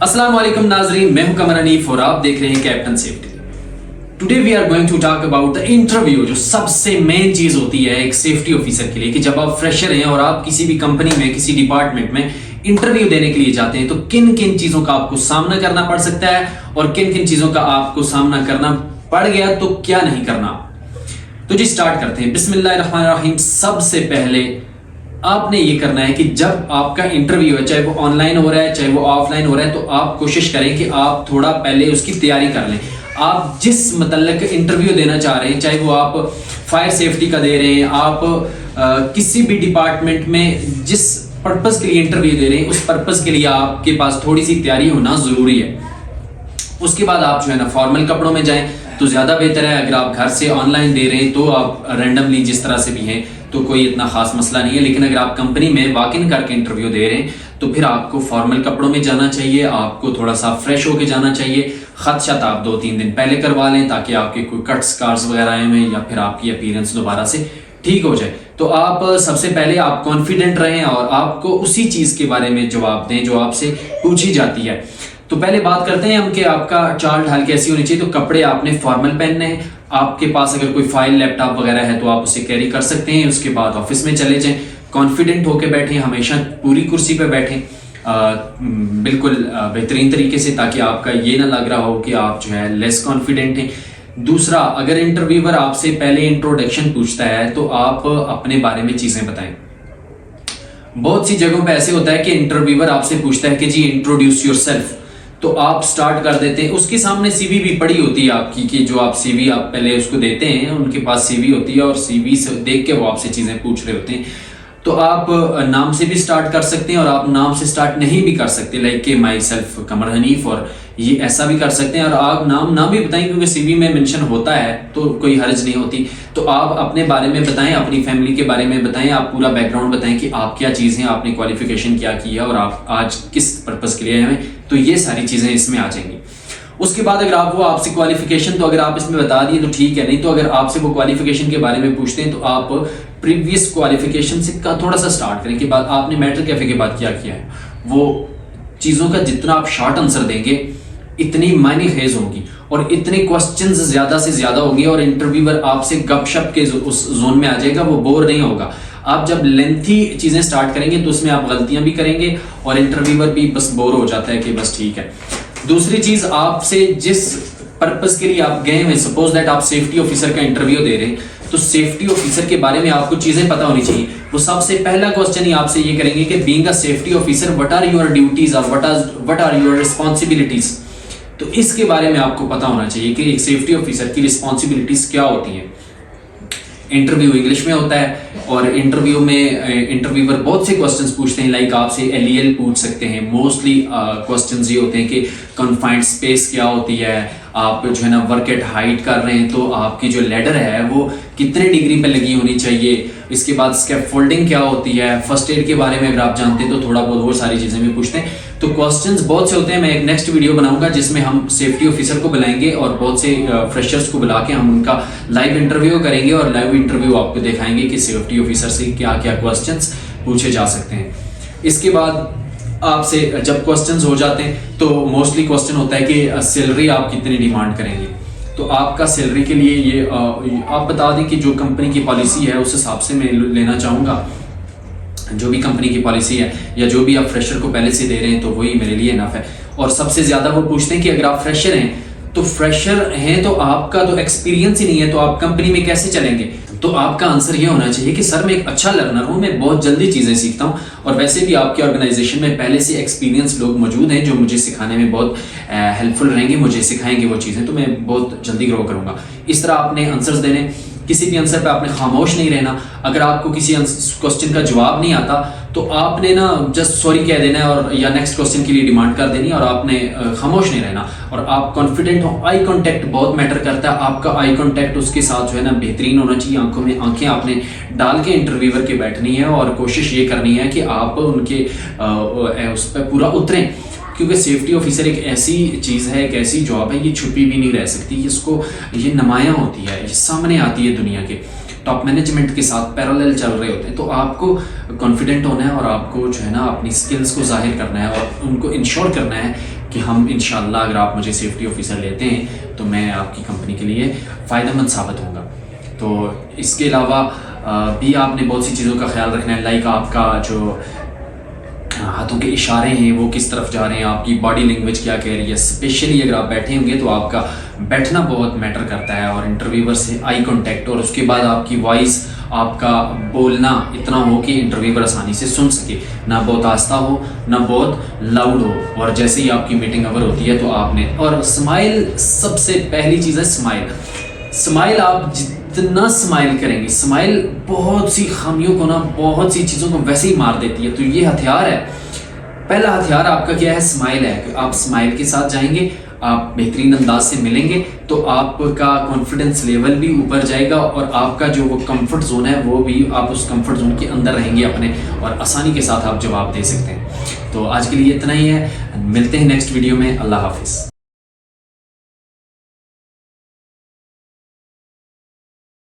अस्सलाम वालेकुम नाजरीन, मैं हूं कमर हनीफ और आप देख रहे हैं captain safety. Today we are going to talk about the interview, जो सबसे मेन चीज होती है एक सेफ्टी ऑफिसर के लिए कि जब आप फ्रेशर हैं और आप किसी भी कंपनी में किसी डिपार्टमेंट में इंटरव्यू देने के लिए जाते हैं तो किन किन चीजों का आपको सामना करना पड़ सकता है और किन किन चीजों का आपको सामना करना पड़ गया तो क्या नहीं करना। तो जी स्टार्ट करते हैं। बिस्मिल्लाहिर्रहमानिर्रहीम। सबसे पहले आपने ये करना है कि जब आपका इंटरव्यू है, चाहे वो ऑनलाइन हो रहा है चाहे वो ऑफलाइन हो रहा है, तो आप कोशिश करें कि आप थोड़ा पहले उसकी तैयारी कर लें। आप जिस मतलब इंटरव्यू देना चाह रहे हैं, चाहे वो आप फायर सेफ्टी का दे रहे हैं, आप किसी भी डिपार्टमेंट में जिस पर्पस के लिए इंटरव्यू दे रहे हैं उस पर्पस के लिए आपके पास थोड़ी सी तैयारी होना जरूरी है। उसके बाद आप जो है ना फॉर्मल कपड़ों में जाएं तो ज्यादा बेहतर है। अगर आप घर से ऑनलाइन दे रहे हैं तो आप रैंडमली जिस तरह से भी हैं तो कोई इतना खास मसला नहीं है, लेकिन अगर आप कंपनी में वॉक इन करके इंटरव्यू दे रहे हैं तो फिर आपको फॉर्मल कपड़ों में जाना चाहिए, आपको थोड़ा सा फ्रेश होके जाना चाहिए। खत शत आप 2-3 दिन पहले करवा लें ताकि आपके कोई कट स्कार्स वगैरह आए हुए या फिर आपकी अपीयरेंस दोबारा से ठीक हो जाए। तो आप सबसे पहले आप कॉन्फिडेंट रहें और आपको उसी चीज के बारे में जवाब दें जो आपसे पूछी जाती है। तो पहले बात करते हैं हम कि आपका चाल ढाल कैसी होनी चाहिए। तो कपड़े आपने फॉर्मल पहनने हैं। आपके पास अगर कोई फाइल लैपटॉप वगैरह है तो आप उसे कैरी कर सकते हैं। उसके बाद ऑफिस में चले जाएं, कॉन्फिडेंट होके बैठें, हमेशा पूरी कुर्सी पे बैठें बिल्कुल बेहतरीन तरीके से, ताकि आपका ये ना लग रहा हो कि आप जो है लेस कॉन्फिडेंट हैं। दूसरा, अगर इंटरव्यूअर आपसे पहले इंट्रोडक्शन पूछता है तो आप अपने बारे में चीजें बताएं। बहुत सी जगहों पे ऐसे होता है कि इंटरव्यूअर आपसे पूछता है कि जी इंट्रोड्यूस योरसेल्फ, तो आप स्टार्ट कर देते हैं। उसके सामने सीवी भी पड़ी होती है आपकी कि जो आप सीवी आप पहले उसको देते हैं, उनके पास सीवी होती है और सीवी से देख के वो आपसे चीजें पूछ रहे होते हैं। तो आप नाम से भी स्टार्ट कर सकते हैं और आप नाम से स्टार्ट नहीं भी कर सकते, लाइक के माई सेल्फ कमर हनीफ, और ये ऐसा भी कर सकते हैं। और आप नाम ना भी बताएं क्योंकि सीवी में मेंशन होता है तो कोई हर्ज नहीं होती। तो आप अपने बारे में बताएं, अपनी फैमिली के बारे में बताएं, आप पूरा बैकग्राउंड बताएं कि आप क्या चीज़ हैं, आपने क्वालिफिकेशन क्या की है और आप आज किस पर्पज़ के लिए हैं। तो ये सारी चीज़ें इसमें आ जाएंगी। उसके बाद अगर आप वो आपसे क्वालिफिकेशन तो अगर आप इसमें बता दिए तो ठीक है, नहीं तो अगर आपसे वो क्वालिफिकेशन के बारे में पूछते हैं तो आप प्रीवियस क्वालिफिकेशन से का थोड़ा सा स्टार्ट करें कि बाद आपने मैटर कैफे के बाद क्या किया है। वो चीज़ों का जितना आप शॉर्ट आंसर देंगे इतनी मायने खेज होंगी और इतने क्वेश्चंस ज्यादा से ज्यादा होंगे और इंटरव्यूअर आपसे गपशप के उस जोन में आ जाएगा, वो बोर नहीं होगा। आप जब लेंथी चीजें स्टार्ट करेंगे तो उसमें आप गलतियां भी करेंगे और इंटरव्यूअर भी बस बोर हो जाता है कि बस ठीक है। दूसरी चीज, आपसे जिस पर्पस के लिए आप गए हैं, सपोज दैट आप सेफ्टी ऑफिसर का इंटरव्यू दे रहे हैं, तो सेफ्टी ऑफिसर के बारे में आपको चीजें पता होनी चाहिए। वो सबसे पहला क्वेश्चन ही आपसे ये करेंगे कि being a safety officer what are your duties और व्हाट आर योर रिस्पॉन्सिबिलिटीज। तो इसके बारे में आपको पता होना चाहिए कि एक सेफ्टी ऑफिसर की रिस्पॉन्सिबिलिटीज क्या होती हैं। इंटरव्यू इंग्लिश में होता है और इंटरव्यू में इंटरव्यूअर बहुत से क्वेश्चंस पूछते हैं, लाइक आपसे एलईएल पूछ सकते हैं। मोस्टली क्वेश्चंस ये होते हैं कि कन्फाइंड स्पेस क्या होती है, आप जो है ना वर्क एट हाइट कर रहे हैं तो आपकी जो लैडर है वो कितने डिग्री पे लगी होनी चाहिए। इसके बाद स्कैफोल्डिंग क्या होती है, फर्स्ट एड के बारे में अगर आप जानते हैं तो थोड़ा बहुत वो सारी चीजें भी पूछते हैं। तो क्वेश्चंस बहुत से होते हैं। मैं एक नेक्स्ट वीडियो बनाऊंगा जिसमें हम सेफ्टी ऑफिसर को बुलाएंगे और बहुत से फ्रेशर्स को बुला के हम उनका लाइव इंटरव्यू करेंगे और लाइव इंटरव्यू आपको दिखाएंगे कि सेफ्टी ऑफिसर से क्या क्या क्वेश्चंस पूछे जा सकते हैं। इसके बाद आपसे जब क्वेश्चंस हो जाते हैं तो मोस्टली क्वेश्चन होता है कि सैलरी आप कितनी डिमांड करेंगे। तो आपका सैलरी के लिए ये आप बता दें कि जो कंपनी की पॉलिसी है उस हिसाब से मैं लेना चाहूँगा। जो भी कंपनी की पॉलिसी है या जो भी आप फ्रेशर को पहले से दे रहे हैं तो वही मेरे लिए इनफ है। और सबसे ज़्यादा वो पूछते हैं कि अगर आप फ्रेशर हैं तो आपका तो एक्सपीरियंस ही नहीं है तो आप कंपनी में कैसे चलेंगे। तो आपका आंसर ये होना चाहिए कि सर मैं एक अच्छा लर्नर हूँ, मैं बहुत जल्दी चीज़ें सीखता हूँ और वैसे भी आपके ऑर्गेनाइजेशन में पहले से एक्सपीरियंस लोग मौजूद हैं जो मुझे सिखाने में बहुत हेल्पफुल रहेंगे, मुझे सिखाएंगे वो चीज़ें, तो मैं बहुत जल्दी ग्रो करूँगा। इस तरह आपने आंसर्स देने, किसी भी आंसर पे आपने खामोश नहीं रहना। अगर आपको किसी क्वेश्चन का जवाब नहीं आता तो आपने ना जस्ट सॉरी कह देना है और या नेक्स्ट क्वेश्चन के लिए डिमांड कर देनी और आपने खामोश नहीं रहना और आप कॉन्फिडेंट हो। आई कांटेक्ट बहुत मैटर करता है। आपका आई कांटेक्ट उसके साथ जो है ना बेहतरीन होना चाहिए। आंखों में आंखें आपने डाल के इंटरव्यूअर के बैठनी है और कोशिश ये करनी है कि आप उनके उस पर पूरा उतरें, क्योंकि सेफ्टी ऑफिसर एक ऐसी चीज़ है, एक ऐसी जॉब है, ये छुपी भी नहीं रह सकती। इसको ये नुमायाँ होती है, ये सामने आती है दुनिया के टॉप मैनेजमेंट के साथ पैरेलल चल रहे होते हैं। तो आपको कॉन्फिडेंट होना है और आपको जो है ना अपनी स्किल्स को जाहिर करना है और उनको इंश्योर करना है कि हम इंशाल्लाह अगर आप मुझे सेफ्टी ऑफिसर लेते हैं तो मैं आपकी कंपनी के लिए फ़ायदेमंद साबित होऊंगा। तो इसके अलावा भी आपने बहुत सी चीज़ों का ख्याल रखना है, लाइक आपका जो हाथों के इशारे हैं वो किस तरफ जा रहे हैं, आपकी बॉडी लैंग्वेज क्या कह रही है। स्पेशली अगर आप बैठे होंगे तो आपका बैठना बहुत मैटर करता है, और इंटरव्यूअर से आई कांटेक्ट और उसके बाद आपकी वॉइस, आपका बोलना इतना हो कि इंटरव्यूअर आसानी से सुन सके, ना बहुत आस्ता हो ना बहुत लाउड हो। और जैसे ही आपकी मीटिंग ओवर होती है तो आपने, और स्माइल सबसे पहली चीज़ है स्माइल आप जितना स्माइल करेंगे, स्माइल बहुत सी खामियों को ना, बहुत सी चीज़ों को वैसे ही मार देती है। तो ये हथियार है, पहला हथियार आपका क्या है, स्माइल है। कि आप स्माइल के साथ जाएंगे, आप बेहतरीन अंदाज से मिलेंगे तो आपका कॉन्फिडेंस लेवल भी ऊपर जाएगा, और आपका जो वो कंफर्ट जोन है वो भी, आप उस कंफर्ट जोन के अंदर रहेंगे अपने, और आसानी के साथ आप जवाब दे सकते हैं। तो आज के लिए इतना ही है, मिलते हैं नेक्स्ट वीडियो में। अल्लाह हाफिज़।